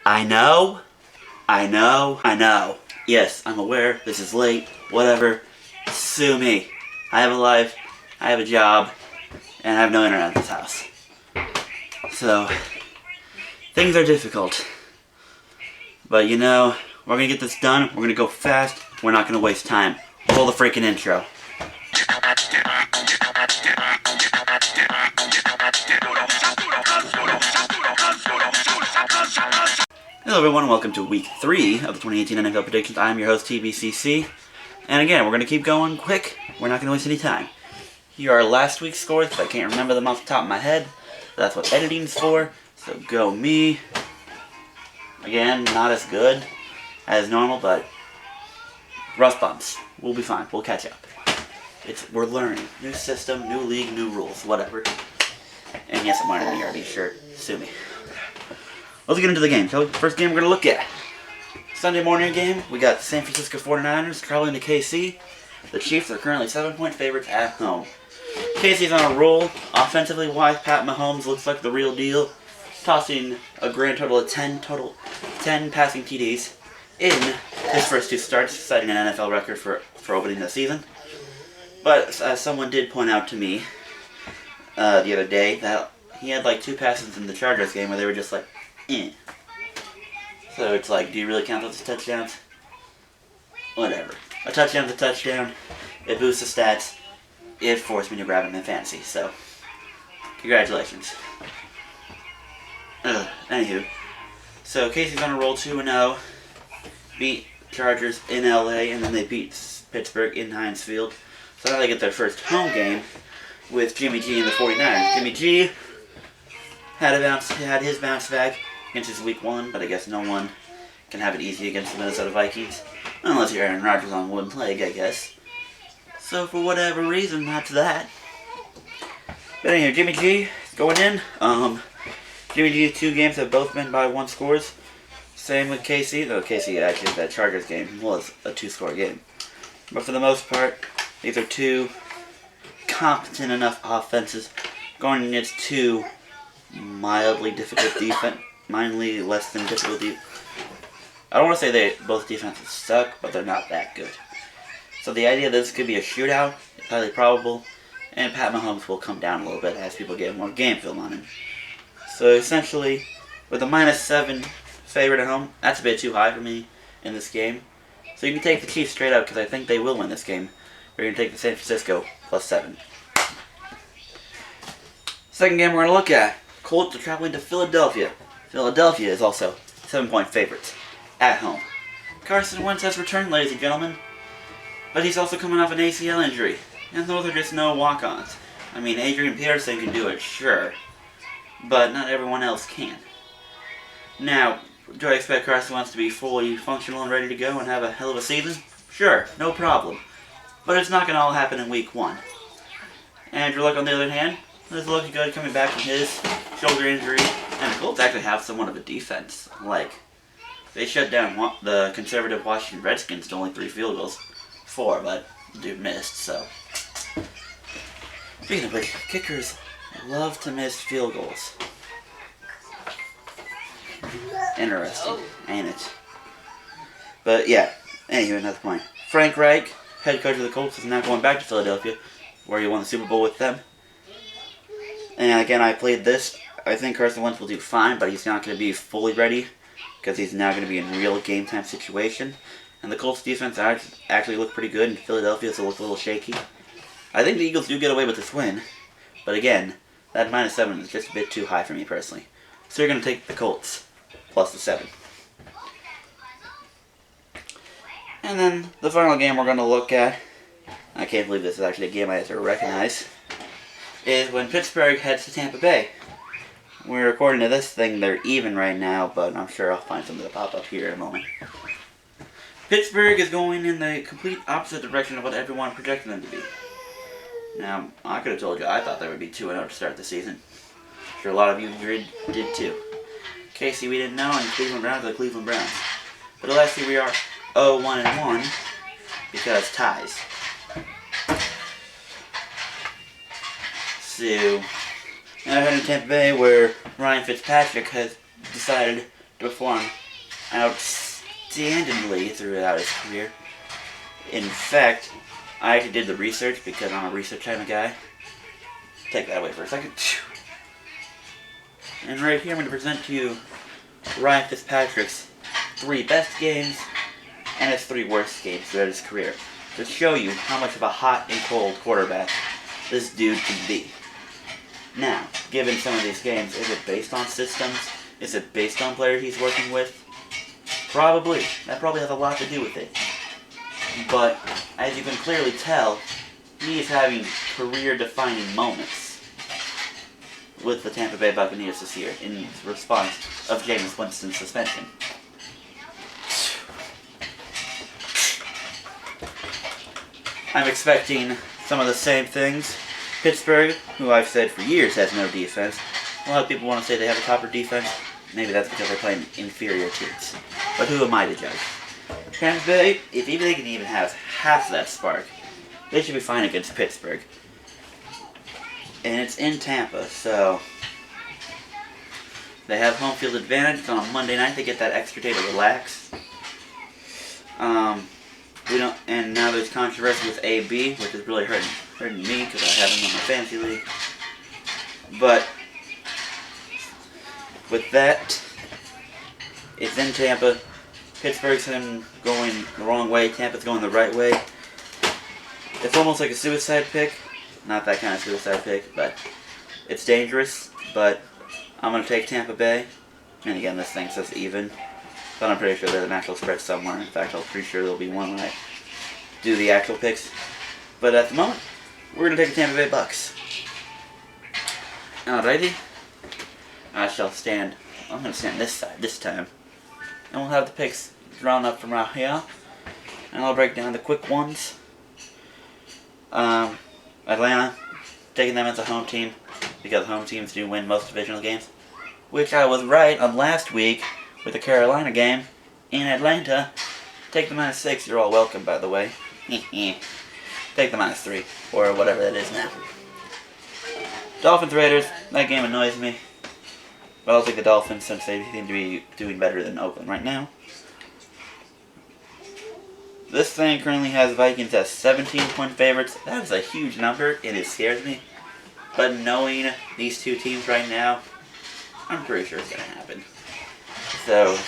I know. Yes, I'm aware. This is late. Whatever. Sue me. I have a life. I have a job. And I have no internet at this house. So, things are difficult. But you know, we're gonna get this done. We're gonna go fast. We're not gonna waste time. Roll the freaking intro. Hello everyone, welcome to week 3 of the 2018 NFL predictions. I'm your host TBCC. And again, we're gonna keep going quick. We're not gonna waste any time. Here are last week's scores, because I can't remember them off the top of my head. That's what editing's for. So go me. Again, not as good as normal, but rough bumps. We'll be fine. We'll catch up. We're learning. New system, new league, new rules, whatever. And yes, I'm wearing an ERB shirt. Sue me. Let's get into the game. So, first game we're going to look at. Sunday morning game. We got the San Francisco 49ers traveling to KC. The Chiefs are currently 7-point favorites at home. KC's on a roll. Offensively wise, Pat Mahomes looks like the real deal, tossing a grand total of 10 passing TDs in his first 2 starts, setting an NFL record for opening the season. But as someone did point out to me the other day, that he had like 2 passes in the Chargers game where they were just like, eh. So it's like, do you really count those as touchdowns? Whatever. A touchdown's a touchdown. It boosts the stats. It forced me to grab him in fantasy, so congratulations. Anywho, so Casey's on a roll 2-0. Beat Chargers in LA, and then they beat Pittsburgh in Heinz Field. So now they get their first home game with Jimmy G and the 49ers. Jimmy G had his bounce back against his week 1, but I guess no one can have it easy against the Minnesota Vikings. Unless you're Aaron Rodgers on one leg, I guess. So for whatever reason, that's that. But anyway, Jimmy G going in. Jimmy G's 2 games have both been by 1 scores. Same with KC, though KC actually that Chargers game was a 2-score game. But for the most part, these are 2 competent enough offenses going against 2 mildly difficult defense, mildly less than difficult defense. I don't want to say both defenses suck, but they're not that good. So the idea that this could be a shootout is highly probable, and Pat Mahomes will come down a little bit as people get more game film on him. So essentially, with a -7 favorite at home, that's a bit too high for me in this game. So you can take the Chiefs straight up because I think they will win this game. We're going to take the San Francisco +7. Second game we're going to look at. Colts are traveling to Philadelphia. Philadelphia is also 7-point favorites at home. Carson Wentz has returned, ladies and gentlemen. But he's also coming off an ACL injury. And those are just no walk-ons. I mean, Adrian Peterson can do it, sure. But not everyone else can. Now, do I expect Carson Wentz to be fully functional and ready to go and have a hell of a season? Sure, no problem. But it's not going to all happen in week 1. Andrew Luck, on the other hand, is looking good coming back from his shoulder injury. And the Colts actually have somewhat of a defense. Like, they shut down the conservative Washington Redskins to only 3 field goals. 4, but dude missed, so. Speaking of which, kickers love to miss field goals. Interesting, ain't it? But yeah, anyway, another point. Frank Reich, head coach of the Colts, is now going back to Philadelphia, where he won the Super Bowl with them. And again, I played this. I think Carson Wentz will do fine, but he's not going to be fully ready, because he's now going to be in real game time situation. And the Colts defense actually looked pretty good, and Philadelphia's looked a little shaky. I think the Eagles do get away with this win. But again, that -7 is just a bit too high for me personally. So you're going to take the Colts +7. And then the final game we're going to look at, I can't believe this is actually a game I have to recognize, is when Pittsburgh heads to Tampa Bay. We're recording to this thing, they're even right now, but I'm sure I'll find something to pop up here in a moment. Pittsburgh is going in the complete opposite direction of what everyone projected them to be. Now, I could have told you I thought they would be 2-0 to start the season. I'm sure a lot of you did too. Casey, we didn't know, and Cleveland Browns are the Cleveland Browns. But last year we are 0-1-1 because ties. So, now I head in Tampa Bay where Ryan Fitzpatrick has decided perform outstandingly throughout his career. In fact, I actually did the research because I'm a research kind of guy. Take that away for a second. And right here I'm going to present to you Ryan Fitzpatrick's 3 best games and his 3 worst games throughout his career, to show you how much of a hot and cold quarterback this dude can be. Now, given some of these games, is it based on systems? Is it based on players he's working with? Probably. That probably has a lot to do with it. But, as you can clearly tell, he is having career-defining moments with the Tampa Bay Buccaneers this year in response of Jameis Winston's suspension. I'm expecting some of the same things. Pittsburgh, who I've said for years has no defense. A lot of people want to say they have a topper defense. Maybe that's because they're playing inferior teams. But who am I to judge? Tampa Bay, if even they can even have half that spark, they should be fine against Pittsburgh. And it's in Tampa, so they have home field advantage. It's on a Monday night. They get that extra day to relax. And now there's controversy with AB, which is really hurting me because I have him on my fantasy league. But with that, it's in Tampa. Pittsburgh's going the wrong way. Tampa's going the right way. It's almost like a suicide pick. Not that kind of suicide pick, but it's dangerous. But I'm going to take Tampa Bay. And again, this thing says even. But I'm pretty sure there's an actual spread somewhere. In fact, I'm pretty sure there'll be one when I do the actual picks. But at the moment, we're going to take the Tampa Bay Bucks. Alrighty. I'm going to stand this side this time. And we'll have the picks drawn up from right here. And I'll break down the quick ones. Atlanta, taking them as a home team, because home teams do win most divisional games. Which I was right on last week with the Carolina game in Atlanta. Take the -6, you're all welcome, by the way. Take the -3, or whatever that is now. Dolphins Raiders, that game annoys me. But I'll take the Dolphins since they seem to be doing better than Oakland right now. This thing currently has Vikings as 17-point favorites. That is a huge number, and it scares me. But knowing these two teams right now, I'm pretty sure it's going to happen. So,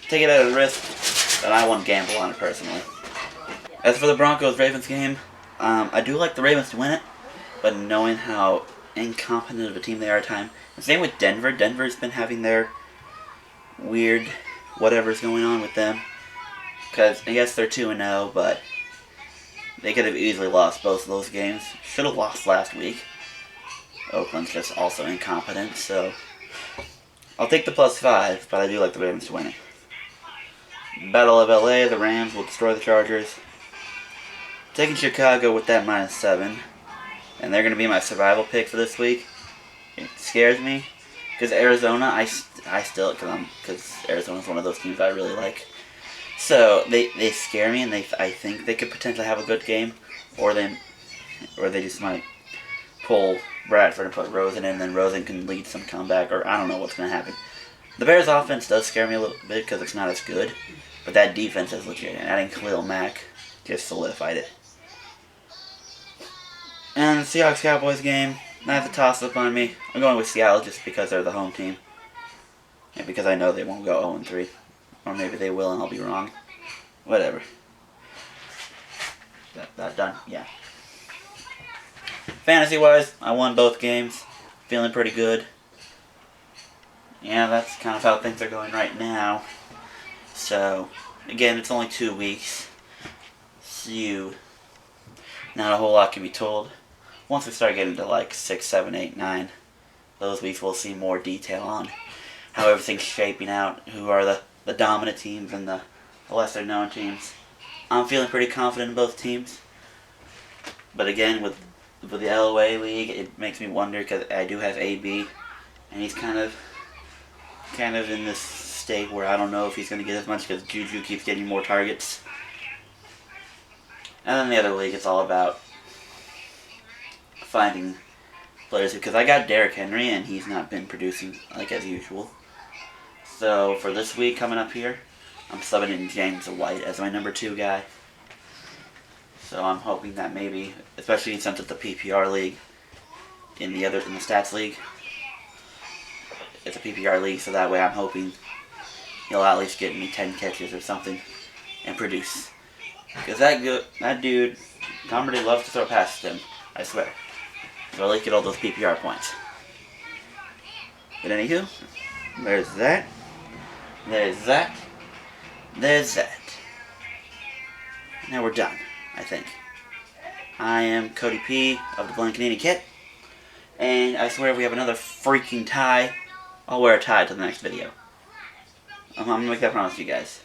take it at a risk, but I won't gamble on it personally. As for the Broncos-Ravens game, I do like the Ravens to win it, but knowing how incompetent of a team they are at times. Same with Denver. Denver's been having their weird whatever's going on with them. Because, I guess they're 2-0, but they could have easily lost both of those games. Should have lost last week. Oakland's just also incompetent, so I'll take the +5, but I do like the Ravens to win it. Battle of LA, the Rams will destroy the Chargers. Taking Chicago with that -7, and they're going to be my survival pick for this week. It scares me, because Arizona, I still, because Arizona's one of those teams I really like. So, they scare me, and I think they could potentially have a good game, or they just might pull Bradford and put Rosen in, and then Rosen can lead some comeback, or I don't know what's going to happen. The Bears' offense does scare me a little bit, because it's not as good, but that defense is legit, and adding Khalil Mack just solidified it. And the Seahawks-Cowboys game, that's a toss-up on me. I'm going with Seattle just because they're the home team, and because I know they won't go 0-3. Or maybe they will and I'll be wrong. Whatever. That done? Yeah. Fantasy-wise, I won both games. Feeling pretty good. Yeah, that's kind of how things are going right now. So, again, it's only 2 weeks. So, not a whole lot can be told. Once we start getting to like 6, 7, 8, 9, those weeks we'll see more detail on how everything's shaping out, who are the dominant teams and the lesser known teams. I'm feeling pretty confident in both teams. But again, with the LOA league, it makes me wonder because I do have AB, and he's kind of in this state where I don't know if he's going to get as much because Juju keeps getting more targets. And then the other league, it's all about finding players, because I got Derrick Henry and he's not been producing like as usual. So for this week coming up here, I'm subbing in James White as my number 2 guy. So I'm hoping that maybe, especially since it's a PPR league, in the stats league, it's a PPR league, so that way I'm hoping he'll at least get me 10 catches or something and produce. Because that dude, Tom Brady loves to throw past him, I swear. So I'll at least get all those PPR points. But anywho, there's that. There's that. There's that. Now we're done, I think. I am Cody P of the Blancanini Kit. And I swear if we have another freaking tie, I'll wear a tie to the next video. I'm going to make that promise to you guys.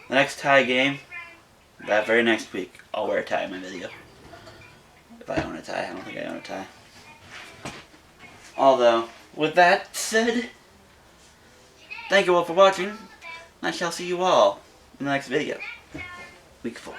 The next tie game, that very next week, I'll wear a tie in my video. If I own a tie. I don't think I own a tie. Although, with that said, thank you all for watching. I shall see you all in the next video. Week 4.